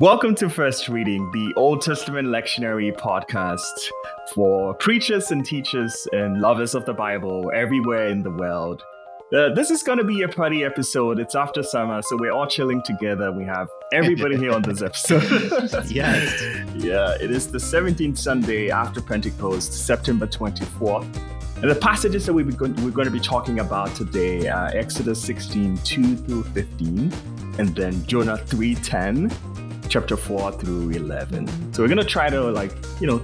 Welcome to First Reading, the Old Testament Lectionary podcast for preachers and teachers and lovers of the Bible everywhere in the world. This is going to be a party episode. It's after summer, so we're all chilling together. We have everybody here on this episode. Yes. Yeah, it is the 17th Sunday after Pentecost, September 24th. And the passages that we're going to be talking about today are Exodus 16, 2 through 15, and then Jonah 3:10. Chapter 4 through 11. So we're going to try to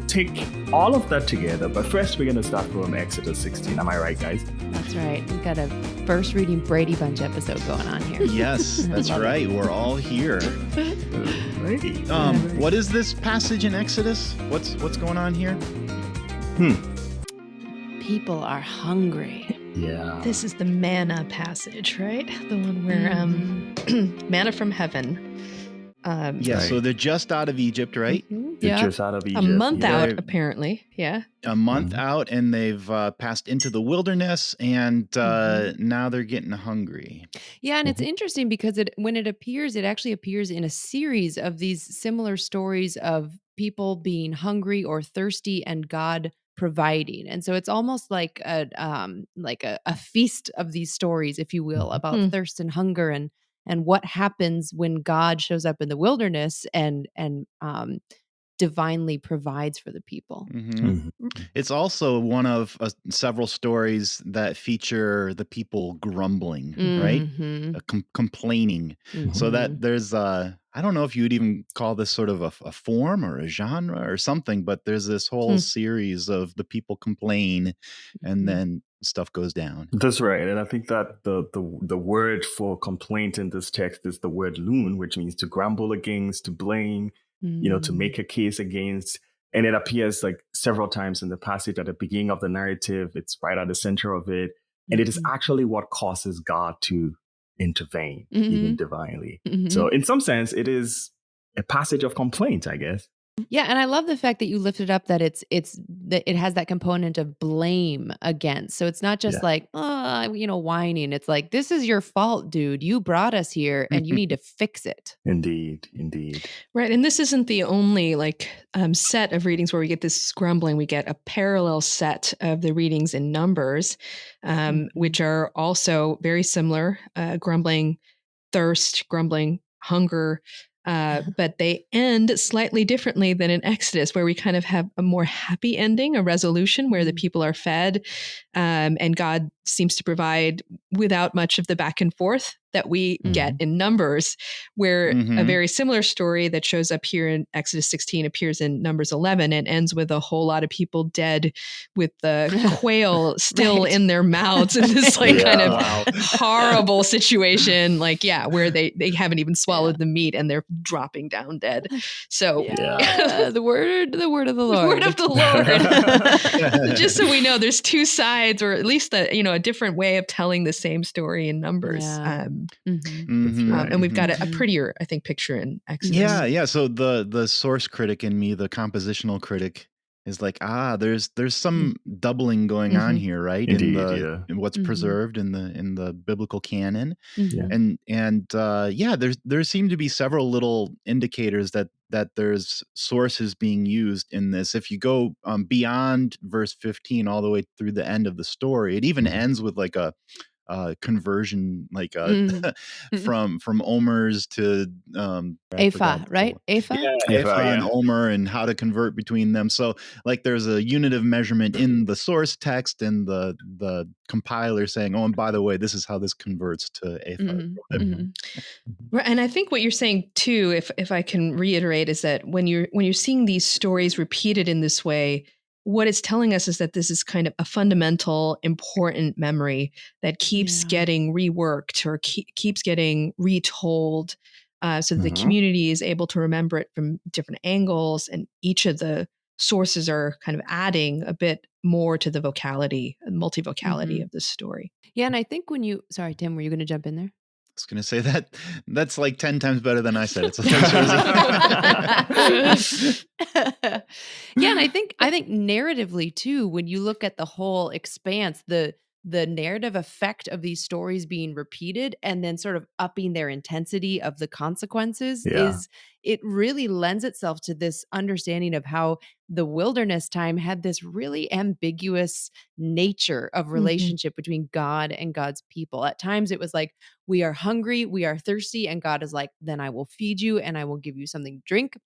take all of that together. But first, we're going to start from Exodus 16. Am I right, guys? That's right. We've got a First Reading Brady Bunch episode going on here. Yes, that's right. We're all here. What is this passage in Exodus? What's going on here? People are hungry. Yeah. This is the manna passage, right? The one where manna from heaven. Right. So they're just out of Egypt, right? They're just out of Egypt. A month out, apparently. Yeah. A month out, and they've passed into the wilderness, and now they're getting hungry. Yeah, and it's interesting because when it appears, it actually appears in a series of these similar stories of people being hungry or thirsty and God providing. And so it's almost like a feast of these stories, if you will, about thirst and hunger and what happens when God shows up in the wilderness and divinely provides for the people. It's also one of several stories that feature the people grumbling, right? Complaining. So that there's I don't know if you would even call this sort of a form or a genre or something, but there's this whole series of the people complain and then stuff goes down. That's right. And I think that the word for complaint in this text is the word loon, which means to grumble against, to blame, to make a case against. And it appears like several times in the passage at the beginning of the narrative. It's right at the center of it. And it is actually what causes God to intervene, even divinely. So in some sense, it is a passage of complaint, I guess. Yeah, and I love the fact that you lifted up that that it has that component of blame against. So it's not just whining. It's like, this is your fault, dude. You brought us here and you need to fix it. Indeed. Right. And this isn't the only set of readings where we get this grumbling. We get a parallel set of the readings in Numbers, which are also very similar, grumbling, thirst, grumbling, hunger. But they end slightly differently than in Exodus, where we kind of have a more happy ending, a resolution where the people are fed, and God seems to provide without much of the back and forth that we get in Numbers, where a very similar story that shows up here in Exodus 16 appears in Numbers 11 and ends with a whole lot of people dead with the quail still in their mouths in this kind of horrible situation, where they haven't even swallowed the meat and they're dropping down dead. So the word of the Lord. The word of the Lord. Just so we know, there's two sides, or at least a different way of telling the same story in Numbers. And we've got a prettier, I think, picture in Exodus. Yeah. So the source critic in me, the compositional critic, is like, there's some doubling going on here, right? Indeed, in what's preserved in the biblical canon, and there seem to be several little indicators that there's sources being used in this. If you go beyond verse 15 all the way through the end of the story, it even ends with like a conversion, from Omer's to Ephah, right? Ephah and Omer, and how to convert between them. So there's a unitive measurement in the source text and the compiler saying, oh, and by the way, this is how this converts to Ephah. Right. And I think what you're saying too, if I can reiterate, is that when you're seeing these stories repeated in this way, what it's telling us is that this is kind of a fundamental, important memory that keeps getting reworked or keeps getting retold, so that the community is able to remember it from different angles, and each of the sources are kind of adding a bit more to the vocality and multivocality of the story. Yeah, and I think sorry, Tim, were you going to jump in there? I was going to say that's like 10 times better than I said it. So yeah, and I think narratively too, when you look at the whole expanse, the the narrative effect of these stories being repeated and then sort of upping their intensity of the consequences Yeah. it really lends itself to this understanding of how the wilderness time had this really ambiguous nature of relationship between God and God's people. At times it was like, we are hungry, we are thirsty, and God is like, then I will feed you and I will give you something to drink.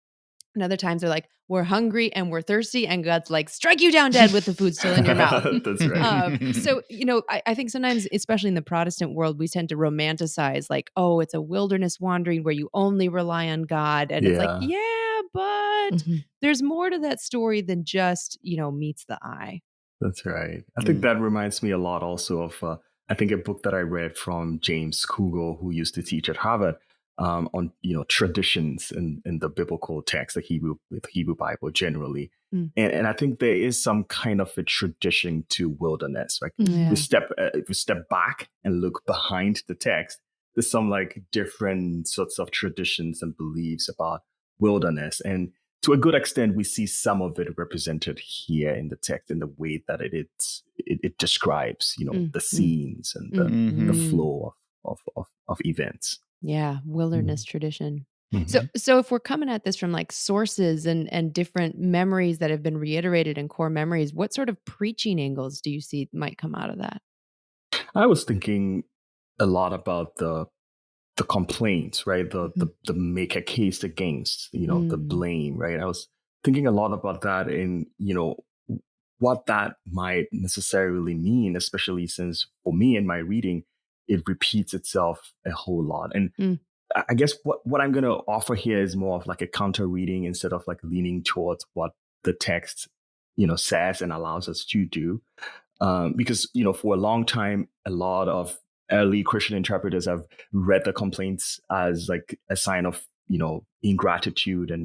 And other times they're like, we're hungry and we're thirsty, and God's like, strike you down dead with the food still in your mouth. That's right. So, I think sometimes, especially in the Protestant world, we tend to romanticize like, oh, it's a wilderness wandering where you only rely on God. And it's like, Yeah, yeah, but there's more to that story than just, meets the eye. that's right. I think that reminds me a lot also of, I think, a book that I read from James Kugel, who used to teach at Harvard, on traditions in the biblical text, the Hebrew Bible generally. And I think there is some kind of a tradition to wilderness. Like Yeah. if we step back and look behind the text, there's some like different sorts of traditions and beliefs about wilderness. And to a good extent, we see some of it represented here in the text in the way that it describes, the scenes and the flow of events. Yeah, wilderness tradition. So Mhm. so if we're coming at this from like sources and different memories that have been reiterated in core memories, what sort of preaching angles do you see might come out of that? I was thinking a lot about the complaints, right? The make a case against, the Mm. blame, right? I was thinking a lot about that and, what that might necessarily mean, especially since for me in my reading, it repeats itself a whole lot. And Mm. I guess what I'm going to offer here is more of like a counter reading instead of like leaning towards what the text, says and allows us to do. Because for a long time, a lot of early Christian interpreters have read the complaints as like a sign of ingratitude and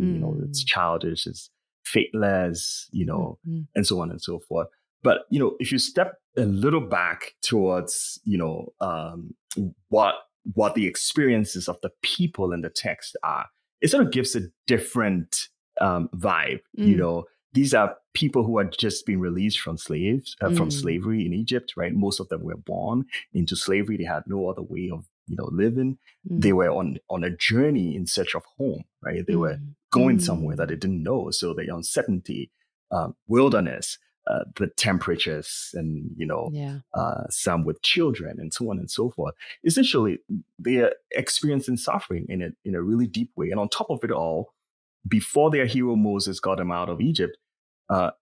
it's Mm. childish, it's faithless, Mhm. and so on and so forth. But if you step a little back towards what the experiences of the people in the text are, it sort of gives a different vibe. Mm. These are people who had just been released from from Mm. slavery in Egypt, right? Most of them were born into slavery. They had no other way of, living. They Mm. were on a journey in search of home, right? They were Mm. going somewhere that they Mm. didn't know. So the uncertainty, wilderness, the temperatures, and, Yeah. some with children and so on and so forth. Essentially, they are experiencing suffering in a really deep way. And on top of it all, before their hero Moses got them out of Egypt,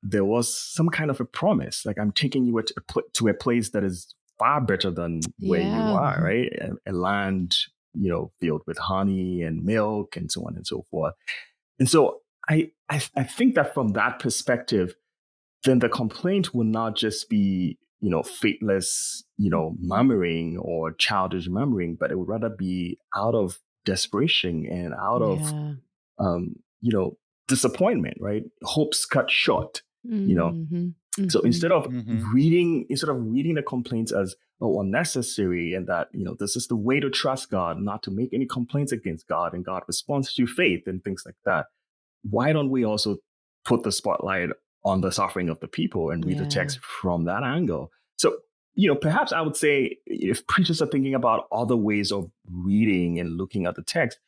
there was some kind of a promise, like, I'm taking you to a place that is far better than where you Yeah. are, right? A land, filled with honey and milk and so on and so forth. And so I think that from that perspective, then the complaint will not just be, faithless, murmuring or childish murmuring, but it would rather be out of desperation and out of Yeah. um, you know, disappointment, right? Hopes cut short, you know. Mhm. So Mhm. instead of reading the complaints as unnecessary and that, this is the way to trust God, not to make any complaints against God and God responds to faith and things like that, why don't we also put the spotlight on the suffering of the people and read the Yeah. text from that angle? So, perhaps I would say if preachers are thinking about other ways of reading and looking at the text,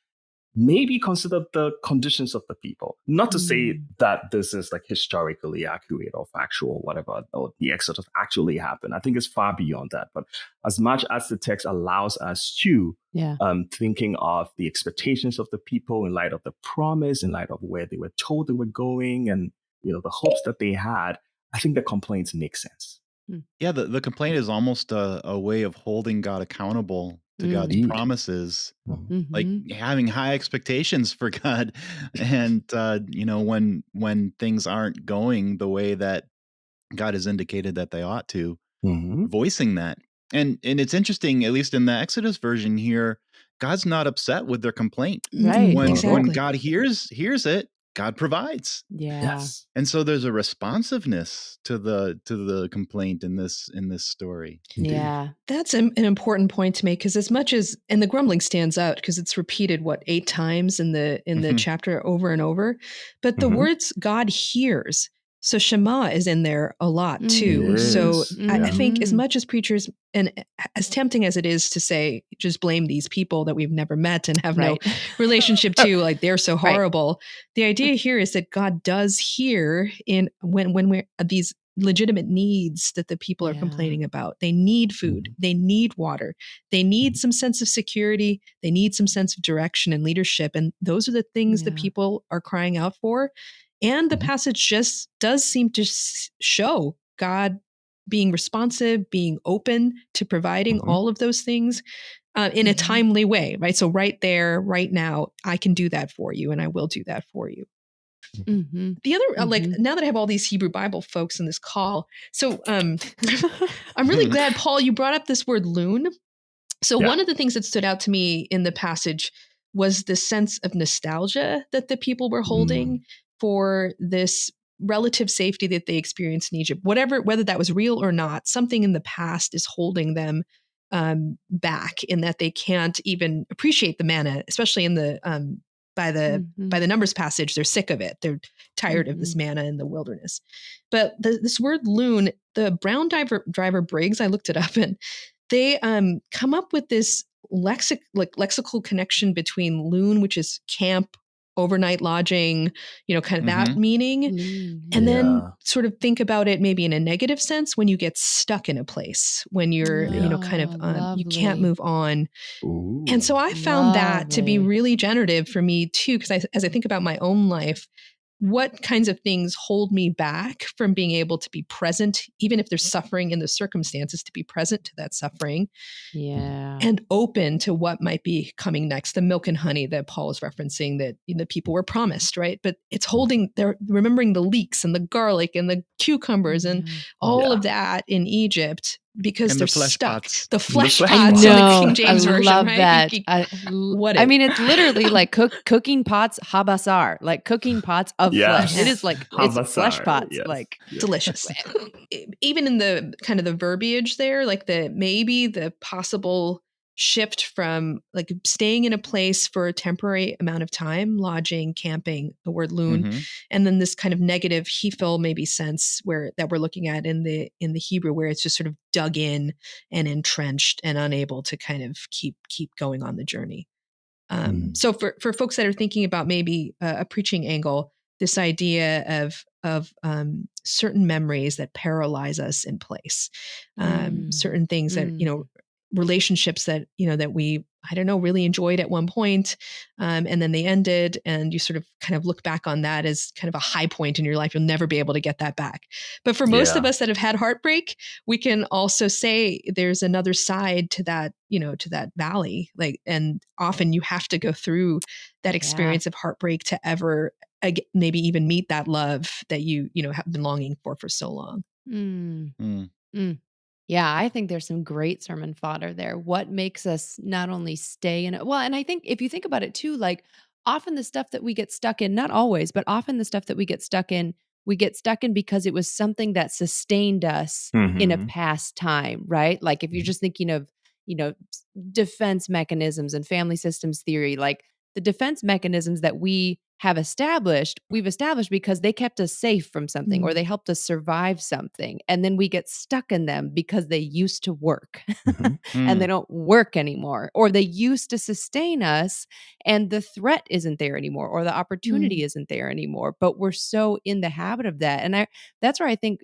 maybe consider the conditions of the people. Not to say Mm. that this is like historically accurate or factual, whatever, or the Exodus actually happened. I think it's far beyond that. But as much as the text allows us to, Yeah. thinking of the expectations of the people in light of the promise, in light of where they were told they were going, and the hopes that they had, I think the complaints make sense. Mm. Yeah, the complaint is almost a way of holding God accountable to God's Mm. Indeed. promises, Mhm. like Mhm. having high expectations for God, and when things aren't going the way that God has indicated that they ought to, Mhm. voicing that. And it's interesting, at least in the Exodus version here, God's not upset with their complaint. Right. Not at When all. Exactly. God hears it, God provides. Yeah. Yes. And so there's a responsiveness to the complaint in this story. Indeed. Yeah. That's an important point to make because as much as and the grumbling stands out because it's repeated 8 times in the Mhm. chapter over and over, but the Mhm. words God hears So Shema is in there a lot too. It So is. I think as Mhm. much as preachers, and as tempting as it is to say, just blame these people that we've never met and have no Right. relationship to, like they're so Right. horrible. The idea here is that God does hear in when we're these legitimate needs that the people are Yeah. complaining about. They need food, they need water, they need some sense of security, they need some sense of direction and leadership. And those are the things that Yeah. people are crying out for. And the passage just does seem to show God being responsive, being open to providing all of those things in a Mhm. timely way, right? So right there, right now, I can do that for you and I will do that for you. Mhm. The other, like Mhm. now that I have all these Hebrew Bible folks in this call, so I'm really glad, Paul, you brought up this word loon. So Yeah. one of the things that stood out to me in the passage was the sense of nostalgia that the people were holding for this relative safety that they experienced in Egypt. Whether that was real or not, something in the past is holding them back in that they can't even appreciate the manna, especially in the by the Numbers passage. They're sick of it. They're tired of this manna in the wilderness. But this word loon, the Brown driver Briggs, I looked it up, and they come up with this lexical connection between loon, which is camp, overnight lodging, kind of that meaning, and then Yeah. sort of think about it maybe in a negative sense when you get stuck in a place, when you're, Yeah. kind of, you can't Lovely. move on. And so Ooh. I found that to be Lovely. really generative for me too, because as I think about my own life, what kinds of things hold me back from being able to be present, even if there's suffering in the circumstances, to be present to that suffering Yeah. and open to what might be coming next. The milk and honey that Paul is referencing that the people were promised, right? But it's they're remembering the leeks and the garlic and the cucumbers and Yeah. all Yeah. of that in Egypt because And they're the flesh stuck. pots. The And the flesh flesh I pots pots. in the King know. I James version, love right? that. What I if? mean, it's literally like cooking pots habasar, like cooking pots of flesh. It Yes. is like it's flesh Havasar. pots. Yes. Like Yes. Delicious. Even in the kind of the verbiage there, like maybe the possible shift from like staying in a place for a temporary amount of time, lodging, camping, the word loon, and then this kind of negative hefil maybe sense that we're looking at in the Hebrew, where it's just sort of dug in and entrenched and unable to kind of keep going on the journey. So for folks that are thinking about maybe a preaching angle, this idea of certain memories that paralyze us in place, certain things that relationships that that we really enjoyed at one point, and then they ended, and you sort of kind of look back on that as kind of a high point in your life. You'll never be able to get that back. But for most of Yeah. us that have had heartbreak, we can also say there's another side to that, to that valley. Like, and often you have to go through that experience of heartbreak to ever maybe even meet that love that you have been longing for so long. Yeah, I think there's some great sermon fodder there. What makes us not only stay in it? Well, and I think if you think about it too, like often the stuff that we get stuck in, not always, but often the stuff that we get stuck in because it was something that sustained us in a past time, right? Like if you're just thinking of, defense mechanisms and family systems theory, like the defense mechanisms that we've established because they kept us safe from something or they helped us survive something. And then we get stuck in them because they used to work and they don't work anymore, or they used to sustain us and the threat isn't there anymore, or the opportunity isn't there anymore. But we're so in the habit of that. And that's where I think,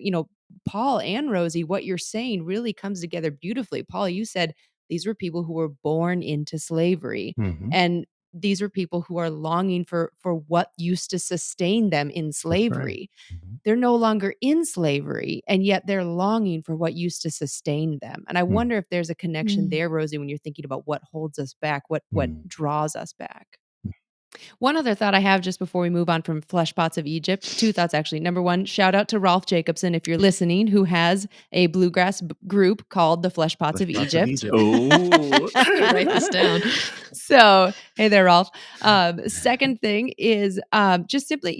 Paul and Rosie, what you're saying really comes together beautifully. Paul, you said these were people who were born into slavery. And these are people who are longing for what used to sustain them in That's right. slavery. They're no longer in slavery, and yet they're longing for what used to sustain them. And I wonder if there's a connection there, Rosie, when you're thinking about what holds us back, what draws us back. One other thought I have just before we move on from Flesh Pots of Egypt, two thoughts actually. Number one, shout out to Rolf Jacobson, if you're listening, who has a bluegrass group called the Flesh Pots of Egypt. Oh. Write this down. So, hey there, Rolf. Second thing is just simply,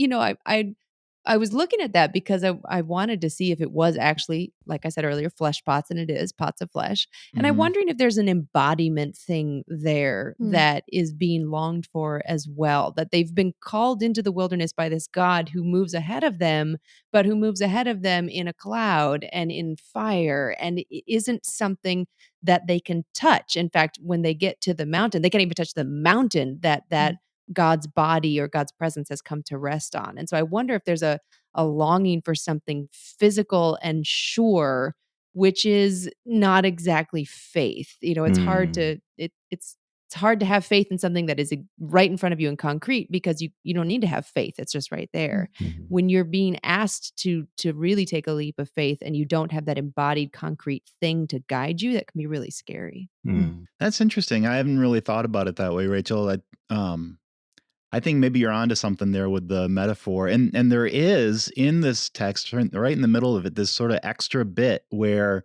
I was looking at that because I wanted to see if it was actually, like I said earlier, flesh pots, and it is pots of flesh. And I'm Mhm. wondering if there's an embodiment thing there Hmm. that is being longed for as well, that they've been called into the wilderness by this God who moves ahead of them, but who moves ahead of them in a cloud and in fire, and it isn't something that they can touch. In fact, when they get to the mountain, they can't even touch the mountain that God's body or God's presence has come to rest on. And so I wonder if there's a longing for something physical and sure, which is not exactly faith. It's hard Mm. to it's hard to have faith in something that is right in front of you in concrete, because you don't need to have faith. It's just right there. Mhm. When you're being asked to really take a leap of faith and you don't have that embodied concrete thing to guide you, that can be really scary. Mm. That's interesting. I haven't really thought about it that way, Rachel. I think maybe you're onto something there with the metaphor. And there is in this text, right in the middle of it, this sort of extra bit where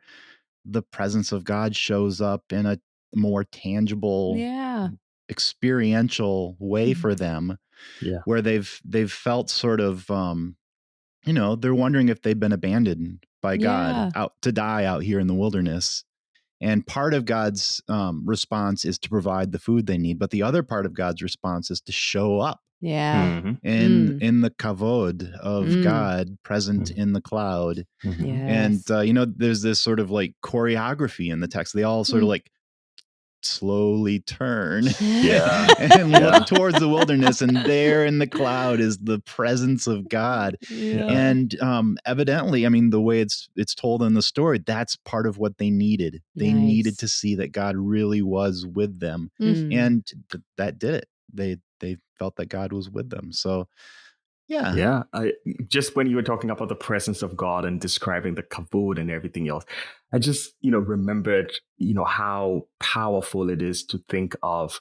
the presence of God shows up in a more tangible, Yeah. experiential way Mhm. for them, Yeah. where they've felt sort of they're wondering if they've been abandoned by God Yeah. out to die out here in the wilderness. And part of God's response is to provide the food they need, but the other part of God's response is to show up Yeah. Mhm. Mm. in the kavod of Mm. God present Mhm. in the cloud. Mhm. And Yes. there's this sort of like choreography in the text. They all sort of Mm. like slowly turn Yeah. and look Yeah. towards the wilderness, and there in the cloud is the presence of God. Yeah. Yeah. And evidently, I mean, the way it's told in the story, that's part of what they needed. They needed Nice. to see that God really was with them, Mm. and that did it. They felt that God was with them. So yeah. Yeah, just when you were talking about the presence of God and describing the kavod and everything else, I just, remembered, how powerful it is to think of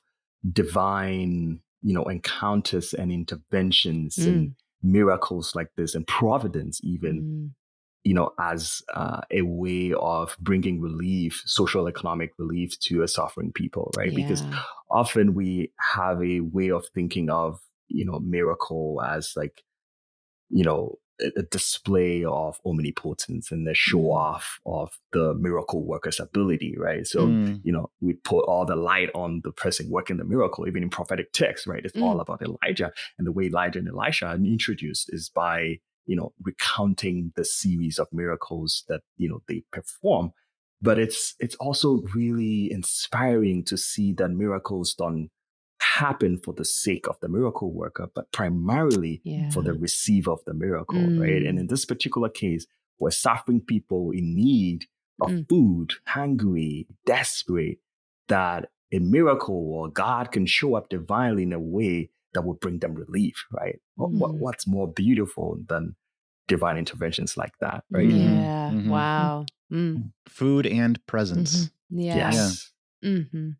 divine, encounters and interventions and Mm. miracles like this and providence even, Mm. as a way of bringing relief, social economic relief to a suffering people, right? Because Yeah. often we have a way of thinking of, miracle as like, a display of omnipotence and the show Mm. off of the miracle worker's ability, right? So, Mm. Mm, we put all the light on the person working the miracle, even in prophetic text, right? It's all Mm. about Elijah. And the way Elijah and Elisha are introduced is by, recounting the series of miracles that, they perform. But it's also really inspiring to see that miracles don't happen for the sake of the miracle worker, but primarily for the Yeah. receiver of the miracle, right? And in Mm. this particular case, we're suffering people in need of Mm. food, hungry, desperate, that a miracle or God can show up divinely in a way that will bring them relief, right? Mm. What's more beautiful than divine interventions like that, right? mhm, Yeah. mhm. Wow. Mm. Food and presence. Mhm. Yeah. Yeah. Yes. Mm-hmm.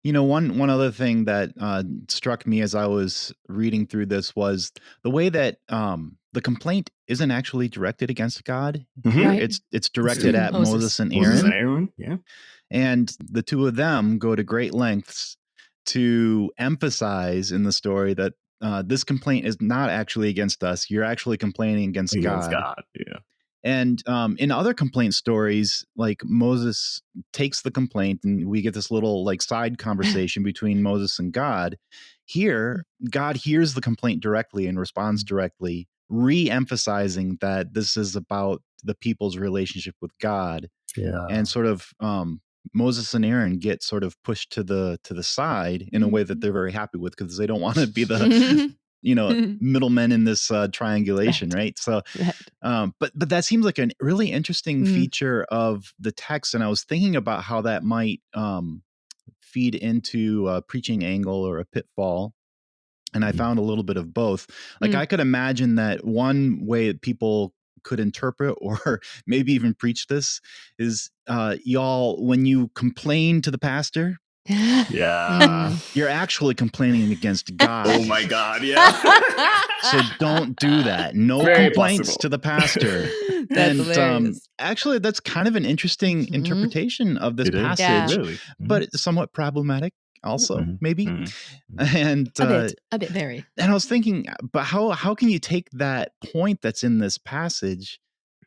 One other thing that struck me as I was reading through this was the way that the complaint isn't actually directed against God Mhm. here. Right. It's directed at Moses. Moses and Moses and Aaron, Aaron, yeah. and the two of them go to great lengths to emphasize in the story that this complaint is not actually against us. You're actually complaining against Against God. God, yeah. And in other complaint stories, like Moses takes the complaint, and we get this little like side conversation between Moses and God. Here, God hears the complaint directly and responds directly, re-emphasizing that this is about the people's relationship with God, Yeah. and sort of Moses and Aaron get sort of pushed to the side in a way that they're very happy with, because they don't want to be the middlemen in this triangulation, Right. right? So Right. but that seems like a really interesting Mm. feature of the text, and I was thinking about how that might feed into a preaching angle or a pitfall. And I found a little bit of both. Like Mm. I could imagine that one way that people could interpret or maybe even preach this is y'all, when you complain to the pastor, Yeah. you're actually complaining against Oh God. my God, yeah. So don't do that. No Very complaints possible. to the pastor. That's And hilarious. actually, that's kind of an interesting Mhm. interpretation of this It is, Yeah. passage, really. but it's somewhat problematic. also, Mhm. maybe. Mhm. And A bit. Very. and I was thinking, but how can you take that point that's in this passage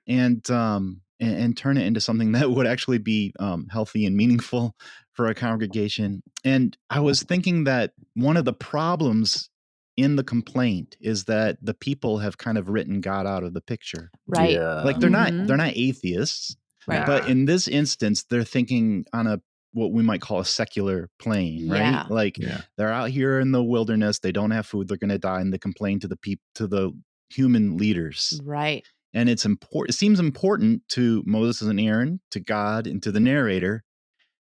and turn it into something that would actually be healthy and meaningful for a congregation? And I was thinking that one of the problems in the complaint is that the people have kind of written God out of the picture. Right. Like Mhm. they're not atheists, Right. but Nah. in this instance, they're thinking on a what we might call a secular plane, right? Yeah. Like Yeah. they're out here in the wilderness, they don't have food, they're going to die, and they complain to the human leaders. Right. And it's important. It seems important to Moses and Aaron, to God, and to the narrator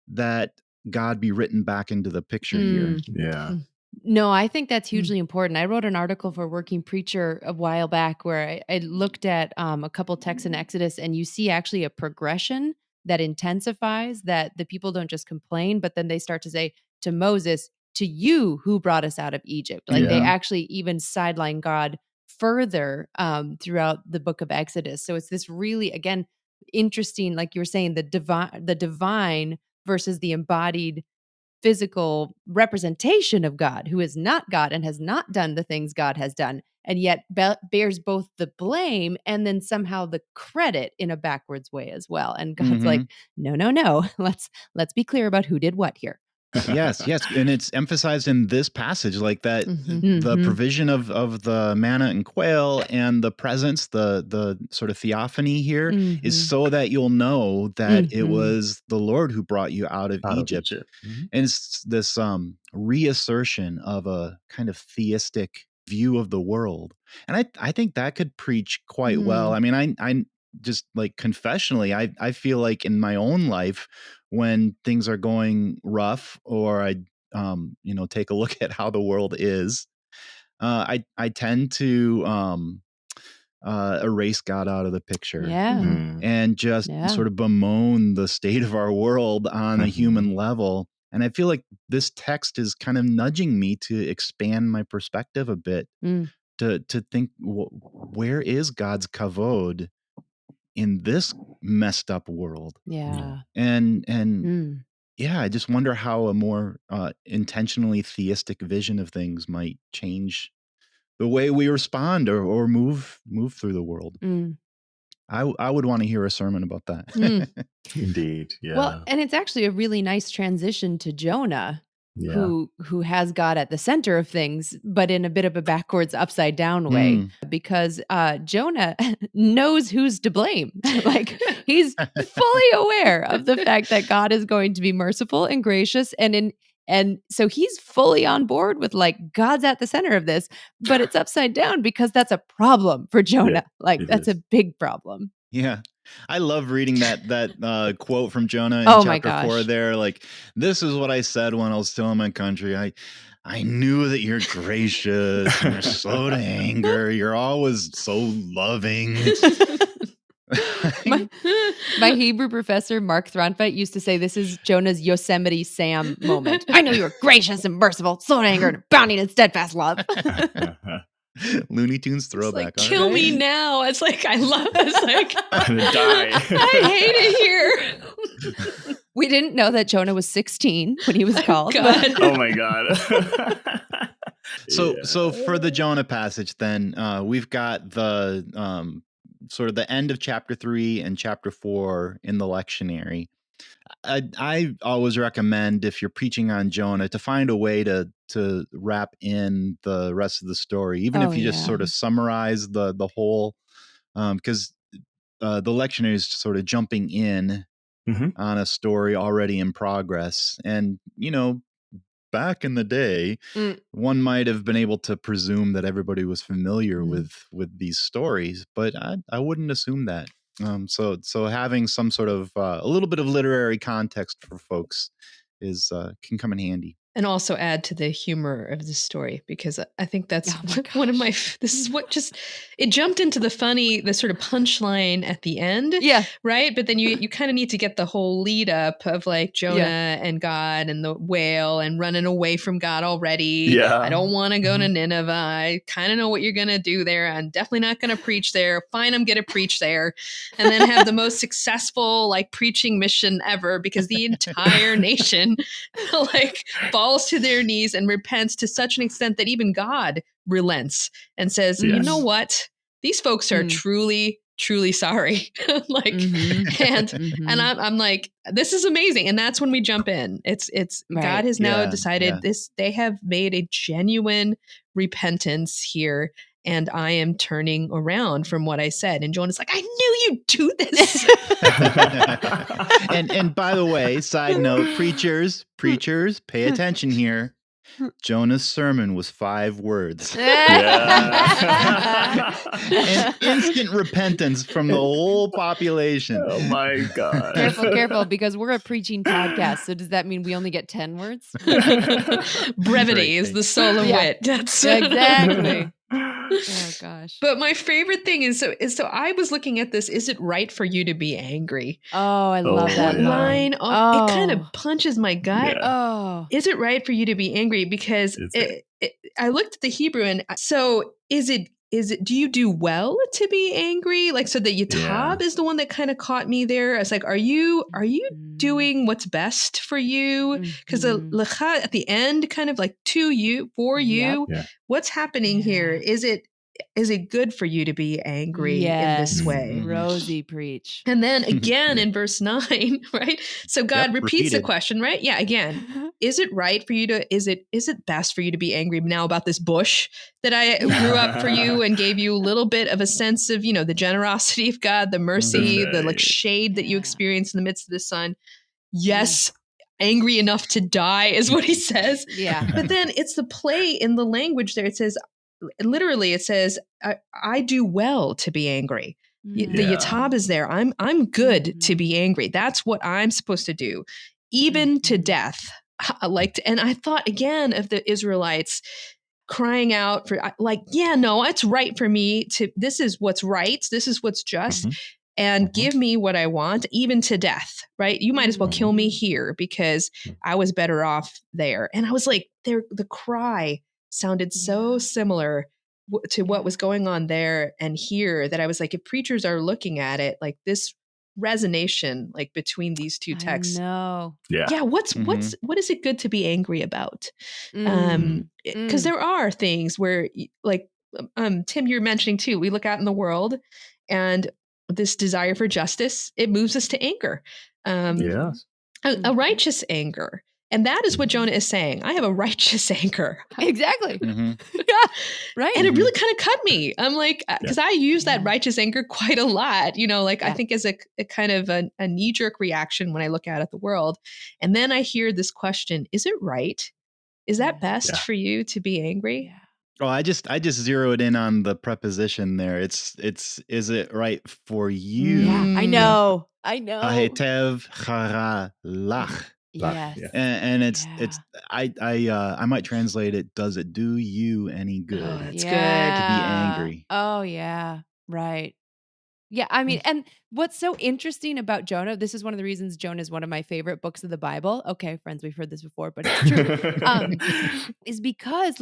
that God be written back into the picture here. Yeah. No, I think that's Mm. hugely important. I wrote an article for Working Preacher a while back where I looked at a couple texts in Exodus, and you see actually a progression that intensifies, that the people don't just complain, but then they start to say to Moses, "To you who brought us out of Egypt." Like they Yeah. actually even sideline God further throughout the book of Exodus. So it's this really, again, interesting, like you were saying, the divine versus the embodied physical representation of God, who is not God and has not done the things God has done, and yet bears both the blame and then somehow the credit in a backwards way as well. And God's like, Mhm. no, no, no. Let's be clear about who did what here. Yes, yes, and it's emphasized in this passage, like that Mhm. the Mhm. provision of the manna and quail and the presence, the sort of theophany here is Mhm. so that you'll know that it Mhm. was the Lord who brought you out of Out of Egypt. Egypt. Mhm. And it's this reassertion of a kind of theistic view of the world. And I think that could preach quite well. Mm. I mean, I just like confessionally, I feel like in my own life, when things are going rough, or I take a look at how the world is, I tend to erase God out of the picture Yeah. Mm. and just Yeah. sort of bemoan the state of our world on a Mhm. human level. And I feel like this text is kind of nudging me to expand my perspective a bit, Mm. to think, where is God's kavod in this messed up world? Yeah. And Mm. yeah, I just wonder how a more intentionally theistic vision of things might change the way we respond or move through the world. Mm. I would want to hear a sermon about that. Mm. Indeed. Well, Yeah. and it's actually a really nice transition to Jonah, Yeah. who has God at the center of things, but in a bit of a backwards, upside down way, Mm. because Jonah knows who's to blame. Like he's fully aware of the fact that God is going to be merciful and gracious, and so he's fully on board with like God's at the center of this, but it's upside down because that's a problem for Yeah. Jonah. Like It that's a is. big problem. Yeah. I love reading that quote from Jonah in Oh my chapter 4 gosh. there. Like, this is what I said when I was still in my country. I knew that you're gracious and you're slow to anger. You're always so loving. My Hebrew professor, Mark Thronfeit, used to say this is Jonah's Yosemite Sam moment. I know you are gracious and merciful, slow to anger, and abounding in steadfast love. Looney Tunes It's throwback. like, kill me Right? now. It's like, I love this. Like, I'm gonna die. I hate it here. We didn't know that Jonah was 16 when he was called. God. Oh my god. So for the Jonah passage, then we've got the sort of the end of chapter 3 and chapter 4 in the lectionary. I always recommend, if you're preaching on Jonah, to find a way to wrap in the rest of the story, even Oh, if you just yeah. sort of summarize the whole, because the lectionary is sort of jumping in Mhm. on a story already in progress. And back in the day, Mm. one might have been able to presume that everybody was familiar Mm. with these stories, but I wouldn't assume that. So having some sort of a little bit of literary context for folks is can come in handy. And also add to the humor of the story, because I think that's Oh my one of my, gosh. this is what just, it jumped into the sort of punchline at the end. Yeah. Right. But then you kind of need to get the whole lead up of like Jonah Yeah. and God and the whale and running away from God already. Yeah. I don't want to go to Nineveh. I kind of know what you're going to do there. I'm definitely not going to preach there. Fine, I'm going to preach there. And then have the most successful like preaching mission ever, because the entire nation like falls falls to their knees and repents to such an extent that even God relents and says, you know what? These folks are truly sorry. Like, and I'm like, this is amazing. And that's when we jump in. It's God has now decided this, they have made a genuine repentance here. And I am turning around from what I said. And Jonah's like, I knew you'd do this. And by the way, side note, preachers, pay attention here. Jonah's sermon was 5 words. And instant repentance from the whole population. Oh my God. Careful, because we're a preaching podcast. So does that mean we only get 10 words? Brevity is the soul of wit. That's exactly. Oh gosh. But my favorite thing is so I was looking at this, is it right for you to be angry? Oh, I love that line. It kind of punches my gut. Oh. Is it right for you to be angry? Because I looked at the Hebrew, and so is it do you do well to be angry? Like, so the yatab is the one that kind of caught me there. I was like, are you doing what's best for you? Because the lecha at the end, kind of like to you, for you. What's happening here? Is it good for you to be angry in this way? Rosie, preach. And then again in verse 9, right? So God repeats the question, right? Yeah, again, is it right for you to, is it best for you to be angry now about this bush that I grew up for you and gave you a little bit of a sense of, the generosity of God, the mercy, the like shade that you experience in the midst of the sun? Yes. Angry enough to die is what he says. Yeah. But then it's the play in the language there. It says, literally, it says, I do well to be angry. The yatab is there. I'm good to be angry. That's what I'm supposed to do, even to death. And I thought again of the Israelites crying out for it's right for me to, this is what's right. This is what's just. And give me what I want, even to death, right? You might as well kill me here because I was better off there. And I was like, the cry sounded so similar to what was going on there and here, that I was like, if preachers are looking at it, like this resonation, like between these two texts. No. Yeah. What is it good to be angry about? Because there are things where, like, Tim, you're mentioning too, we look out in the world and this desire for justice, it moves us to anger. A righteous anger. And that is what Jonah is saying. I have a righteous anger. Exactly. Yeah. Right. And it really kind of cut me. I'm like, because I use that righteous anger quite a lot, I think as a kind of a knee-jerk reaction when I look out at the world. And then I hear this question, is it right? Is that best for you to be angry? Yeah. Oh, I just zeroed in on the preposition there. It's is it right for you? Yeah, I know. Hahetev chara lach. Yes. And it's I might translate it, does it do you any good? Oh, that's good to be angry. Oh yeah. Right. Yeah, I mean, and what's so interesting about Jonah, this is one of the reasons Jonah is one of my favorite books of the Bible. Okay, friends, we've heard this before, but it's true. Is because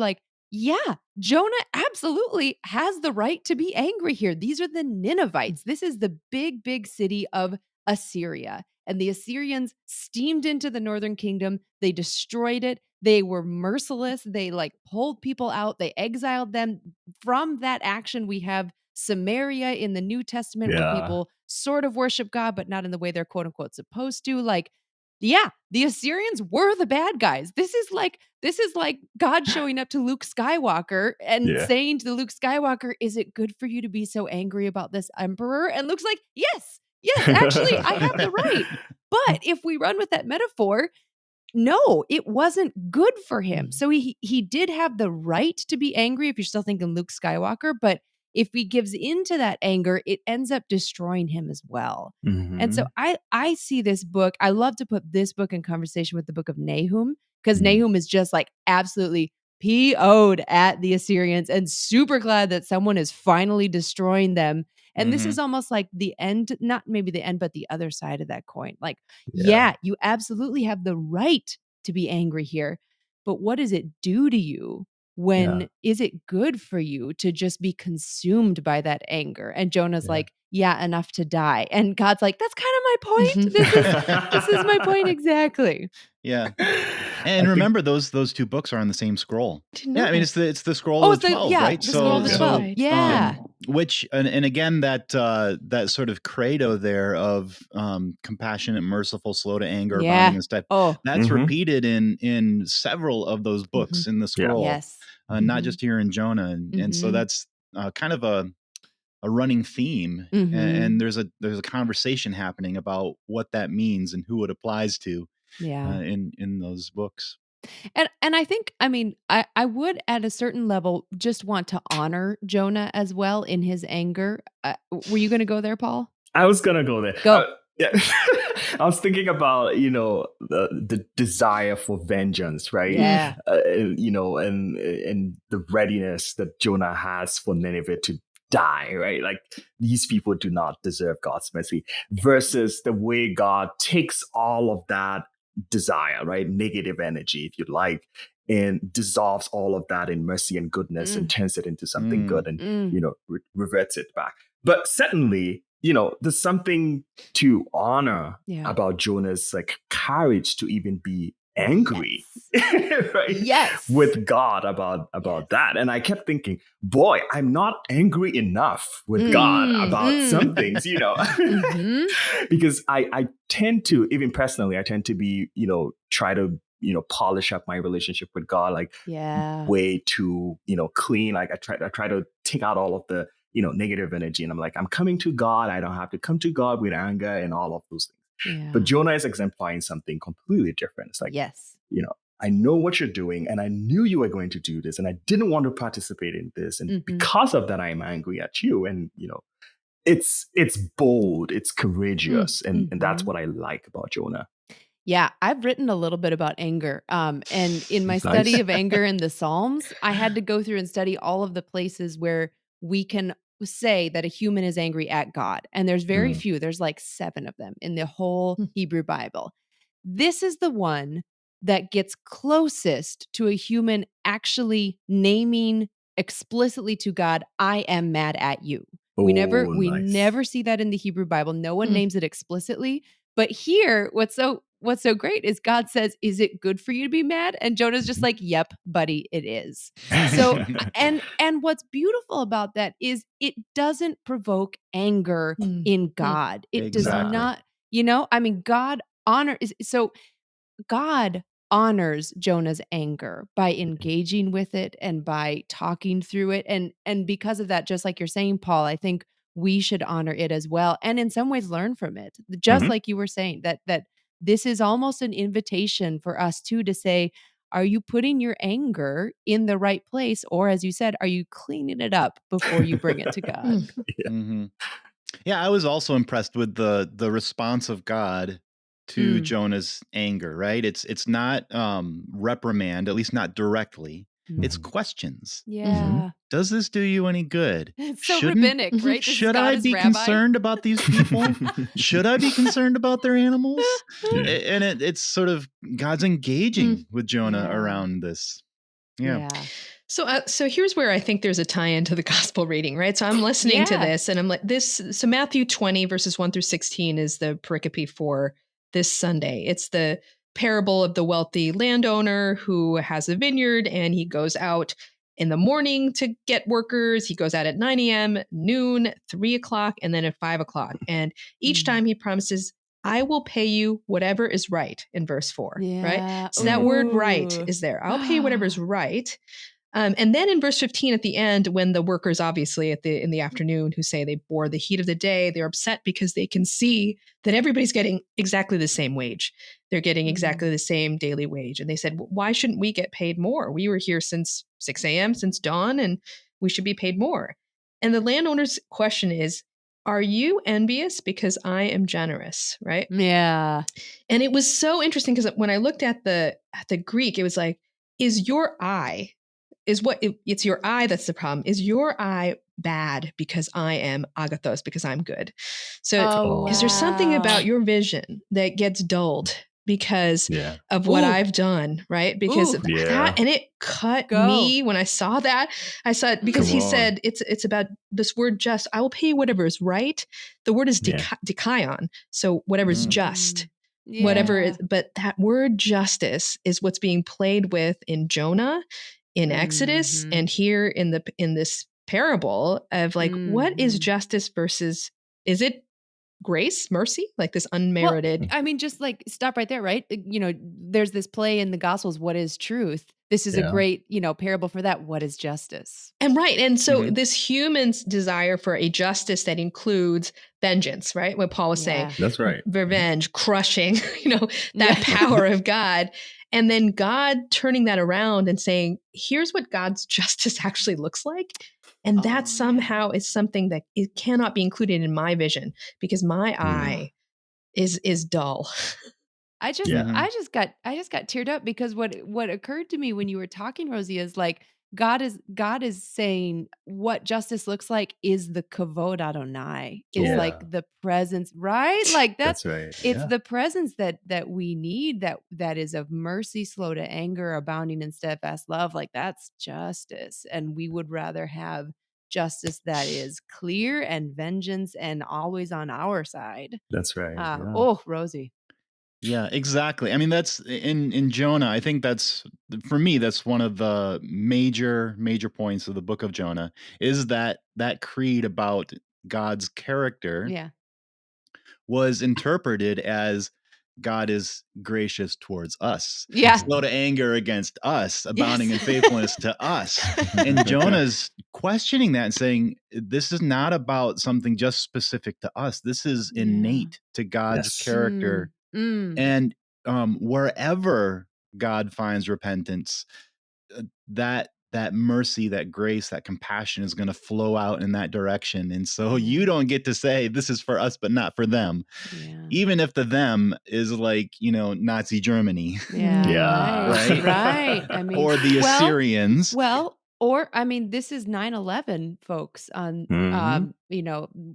Jonah absolutely has the right to be angry here. These are the Ninevites. This is the big, big city of Assyria. And the Assyrians steamed into the northern kingdom. They destroyed it. They were merciless. They pulled people out. They exiled them. From that action, we have Samaria in the New Testament where people sort of worship God, but not in the way they're quote unquote supposed to. The Assyrians were the bad guys. This is like God showing up to Luke Skywalker and saying to Luke Skywalker, is it good for you to be so angry about this emperor? And Luke's like, yes, actually, I have the right. But if we run with that metaphor, no, it wasn't good for him. So he did have the right to be angry if you're still thinking Luke Skywalker, but if he gives into that anger, it ends up destroying him as well. And so I see this book. I love to put this book in conversation with the book of Nahum, because Nahum is just absolutely PO'd at the Assyrians and super glad that someone is finally destroying them. And this is almost like the end, not maybe the end, but the other side of that coin. You absolutely have the right to be angry here, but what does it do to you? When is it good for you to just be consumed by that anger? And Jonah's enough to die. And God's like, that's kind of my point. This is my point exactly. Yeah. And remember, those two books are on the same scroll. Didn't Yeah, know I mean this. it's the scroll of the 12, right? the scroll of the Yeah. 12. Right. Yeah. Which and again that sort of credo there of compassionate, merciful, slow to anger, abounding in stuff. Oh, That's repeated in several of those books in the scroll. yes. Not just here in Jonah, and so that's kind of a running theme, and there's a conversation happening about what that means and who it applies to Yeah. in those books. And I think, I mean, I would at a certain level just want to honor Jonah as well in his anger. Were you going to go there, Paul? I was gonna go there. Go. Yeah. I was thinking about the desire for vengeance, right? Yeah. And the readiness that Jonah has for Nineveh to die, right? Like these people do not deserve God's mercy, versus the way God takes all of that desire, right? Negative energy, if you like, and dissolves all of that in mercy and goodness and turns it into something good and reverts it back. But certainly, there's something to honor about Jonah's like courage to even be angry, right? Yes. With God about that. And I kept thinking, boy, I'm not angry enough with God about some things, because I tend to, even personally, I tend to be, try to, polish up my relationship with God, like way too, clean. Like I try to take out all of the, negative energy. And I'm like, I'm coming to God. I don't have to come to God with anger and all of those things. Yeah. But Jonah is exemplifying something completely different. It's like, I know what you're doing and I knew you were going to do this and I didn't want to participate in this. And because of that, I'm angry at you. And, it's bold, it's courageous. And that's what I like about Jonah. Yeah, I've written a little bit about anger. And in my study of anger in the Psalms, I had to go through and study all of the places where we can say that a human is angry at God. And there's very few. There's like 7 of them in the whole Hebrew Bible. This is the one that gets closest to a human actually naming explicitly to God, I am mad at you. We never see that in the Hebrew Bible. No one names it explicitly. But here, what's so great is God says, is it good for you to be mad? And Jonah's just like, yep, buddy, it is. So, and what's beautiful about that is it doesn't provoke anger in God. It does not, I mean, God honors Jonah's anger by engaging with it and by talking through it. And because of that, just like you're saying, Paul, I think we should honor it as well. And in some ways learn from it. Just like you were saying, that this is almost an invitation for us too to say, are you putting your anger in the right place? Or as you said, are you cleaning it up before you bring it to God? Yeah, I was also impressed with the response of God to Jonah's anger, right? It's not reprimand, at least not directly. It's questions. Yeah. Does this do you any good? It's so rabbinic, right? Should I be concerned about these people? Should I be concerned about their animals? And it's sort of God's engaging with Jonah around this. Yeah. So here's where I think there's a tie-in to the gospel reading, right? So I'm listening to this and I'm like so Matthew 20 verses 1 through 16 is the pericope for this Sunday. It's the parable of the wealthy landowner who has a vineyard and he goes out in the morning to get workers. He goes out at 9 a.m., noon, 3 o'clock, and then at 5 o'clock. And each time he promises, I will pay you whatever is right in verse 4, right? So that word right is there. I'll pay you whatever is right. And then in verse 15 at the end, when the workers obviously in the afternoon who say they bore the heat of the day, they're upset because they can see that everybody's getting exactly the same wage. They're getting exactly the same daily wage. And they said, why shouldn't we get paid more? We were here since 6 a.m., since dawn, and we should be paid more. And the landowner's question is, are you envious because I am generous, right? Yeah. And it was so interesting because when I looked at the Greek, it was like, is your eye it's your eye that's the problem. Is your eye bad because I am agathos, because I'm good? So is there something about your vision that gets dulled because of what I've done, right? Because of that, and it cut me when I saw that. I saw it because he said it's about this word just. I will pay you whatever is right. The word is dikaion, so whatever is just. whatever Yeah. is, but that word justice is what's being played with in Jonah, in Exodus, Mhm. and here in this parable of like, what is Mhm. justice versus, is it grace, mercy, like this Well, unmerited? I mean, just like stop right there, right? There's this play in the Gospels, what is truth? This is a Yeah. great, parable for that. What is justice? And right. And so Mhm. this human's desire for a justice that includes vengeance, right? What Paul was saying, Yeah. That's right. revenge, crushing, that Yeah. power of God. And then God turning that around and saying, here's what God's justice actually looks like. And that Oh, yeah. somehow is something that it cannot be included in my vision because my eye is dull. I just Yeah. I just got I just got teared up because what occurred to me when you were talking, Rosie, is like God is saying what justice looks like is the kavod Adonai, is Yeah. like the presence, right? Like That's right. it's Yeah. the presence that we need, that is of mercy, slow to anger, abounding in steadfast love. Like that's justice. And we would rather have justice that is clear and vengeance and always on our side. That's right. Yeah. Oh, Rosie. Yeah, exactly. I mean, that's in Jonah. I think that's, for me, that's one of the major points of the book of Jonah, is that creed about God's character Yeah. was interpreted as God is gracious towards us, Yeah. slow to anger against us, abounding Yes. in faithfulness to us. And Jonah's questioning that and saying, this is not about something just specific to us. This is Yeah. innate to God's Yes. character. Mm. And wherever God finds repentance, that mercy, that grace, that compassion is going to flow out in that direction. And so Yeah. you don't get to say this is for us, but not for them, Yeah. even if the them is like, Nazi Germany, Yeah. Yeah. Right. right? Right. I mean, Or the well, Assyrians. or I mean, this is 9/11, folks. Mhm.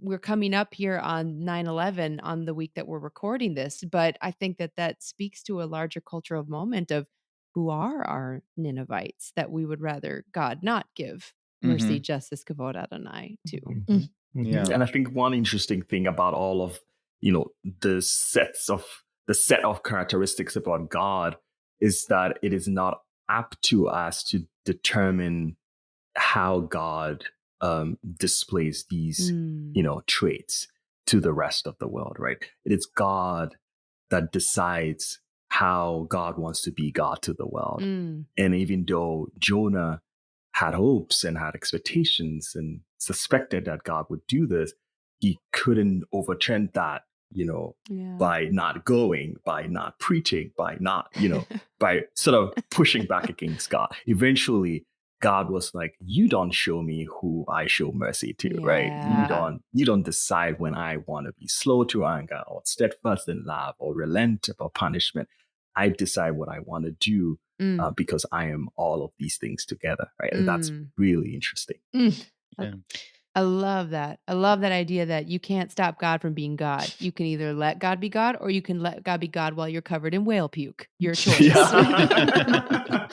We're coming up here on 9/11 on the week that we're recording this, but I think that speaks to a larger cultural moment of who are our Ninevites that we would rather God not give mercy, Hmm. justice, kavod Adonai to. Mhm. Mhm. Yeah. And I think one interesting thing about all of, the set of characteristics about God is that it is not up to us to determine how God displays these, Mm. traits to the rest of the world, right? It is God that decides how God wants to be God to the world. Mm. And even though Jonah had hopes and had expectations and suspected that God would do this, he couldn't overturn that, Yeah. by not going, by not preaching, by not, by sort of pushing back against God. Eventually, God was like, you don't show me who I show mercy to, right? You Yeah. don't decide when I want to be slow to anger or steadfast in love or relent about punishment. I decide what I want to do Mm. because I am all of these things together, right? And that's Mm. really interesting. I Yeah. I love that. I love that idea that you can't stop God from being God. You can either let God be God or you can let God be God while you're covered in whale puke. Your choice. Yeah.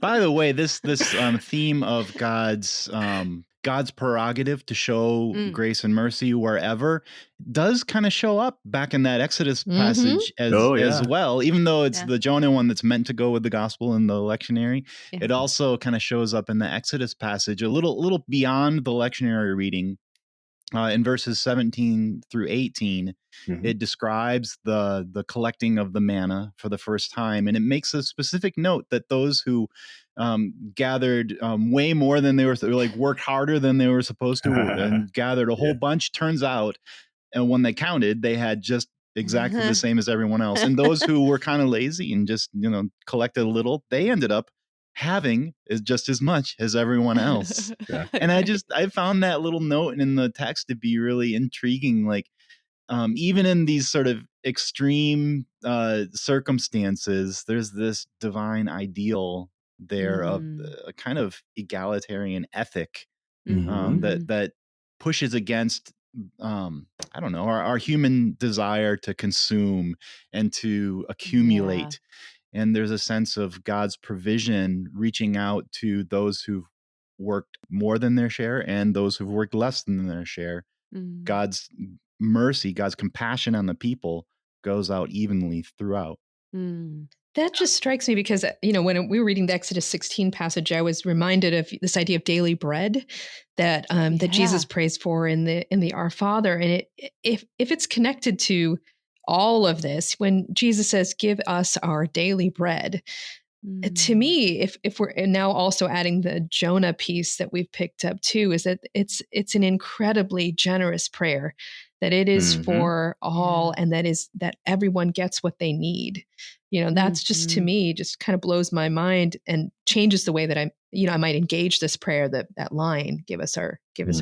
By the way, this theme of God's prerogative to show Mm. grace and mercy wherever does kind of show up back in that Exodus Mhm. passage as Oh, yeah. well. Even though it's Yeah. the Jonah one that's meant to go with the gospel in the lectionary, Yeah. it also kind of shows up in the Exodus passage a little beyond the lectionary reading. In verses 17 through 18, Mhm. it describes the collecting of the manna for the first time, and it makes a specific note that those who gathered way more than they were, like worked harder than they were supposed to, and gathered a whole Yeah. bunch. Turns out, and when they counted, they had just exactly the same as everyone else. And those who were kind of lazy and just collected a little, they ended up having is just as much as everyone else. And I found that little note in the text to be really intriguing. Like, even in these sort of extreme circumstances, there's this divine ideal there of Mm. a kind of egalitarian ethic Mhm. that pushes against I don't know, our human desire to consume and to Yeah. accumulate. And there's a sense of God's provision reaching out to those who've worked more than their share and those who've worked less than their share. Mm. God's mercy, God's compassion on the people goes out evenly throughout. That just strikes me because, when we were reading the Exodus 16 passage, I was reminded of this idea of daily bread that that Jesus prays for in the Our Father. And if it's connected to all of this, when Jesus says, "Give us our daily bread," to me, if we're now also adding the Jonah piece that we've picked up too, is that it's an incredibly generous prayer, that it is for all, and that everyone gets what they need. That's just, to me, just kind of blows my mind and changes the way that I might engage this prayer, that line, give us our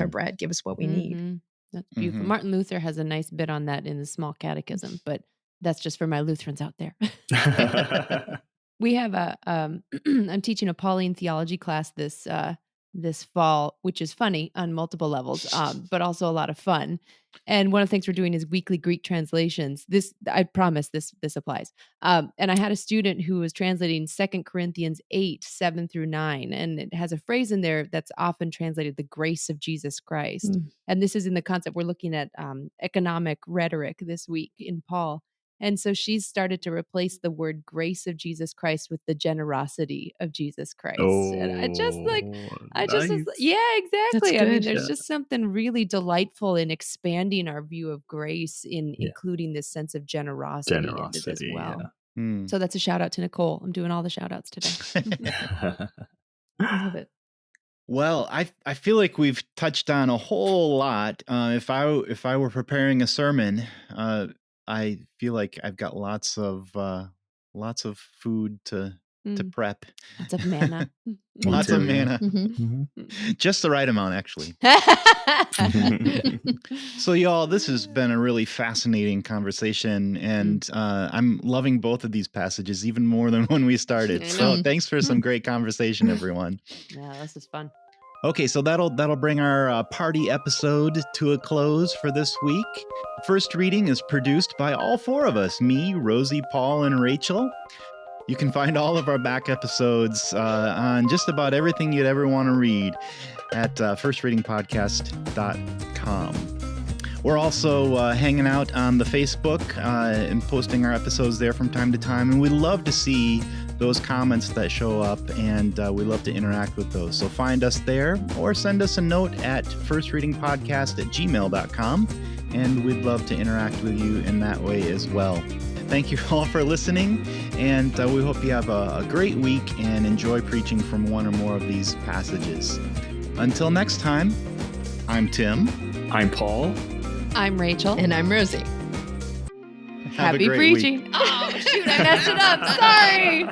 bread, give us what we need. That's beautiful. Martin Luther has a nice bit on that in the Small Catechism, but that's just for my Lutherans out there. We have I'm teaching a Pauline theology class this fall, which is funny on multiple levels, but also a lot of fun. And one of the things we're doing is weekly Greek translations. I promise this applies. And I had a student who was translating 2 Corinthians 8, 7 through 9. And it has a phrase in there that's often translated the grace of Jesus Christ. And this is in the concept, we're looking at economic rhetoric this week in Paul. And so she's started to replace the word grace of Jesus Christ with the generosity of Jesus Christ. And I just was yeah, exactly. I mean, there's just something really delightful in expanding our view of grace in including this sense of generosity in it as well. So that's a shout out to Nicole. I'm doing all the shout outs today. I love it. Well, I feel like we've touched on a whole lot. If I were preparing a sermon, I feel like I've got lots of food to prep. Lots of manna. Lots of manna. Just the right amount, actually. So, y'all, this has been a really fascinating conversation, and I'm loving both of these passages even more than when we started. So thanks for some great conversation, everyone. Yeah, this is fun. Okay, so that'll bring our party episode to a close for this week. First Reading is produced by all four of us, me, Rosie, Paul, and Rachel. You can find all of our back episodes on just about everything you'd ever want to read at firstreadingpodcast.com. We're also hanging out on the Facebook and posting our episodes there from time to time, and we love to see those comments that show up, and we love to interact with those. So find us there or send us a note at firstreadingpodcast@gmail.com, and we'd love to interact with you in that way as well. Thank you all for listening, and we hope you have a great week and enjoy preaching from one or more of these passages. Until next time, I'm Tim. I'm Paul. I'm Rachel. And I'm Rosie. Happy preaching. Week. Oh, shoot, I messed it up. Sorry.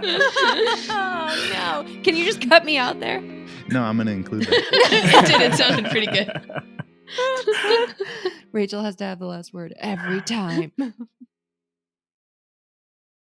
Oh, no. Can you just cut me out there? No, I'm going to include that. It did. It sounded pretty good. Rachel has to have the last word every time.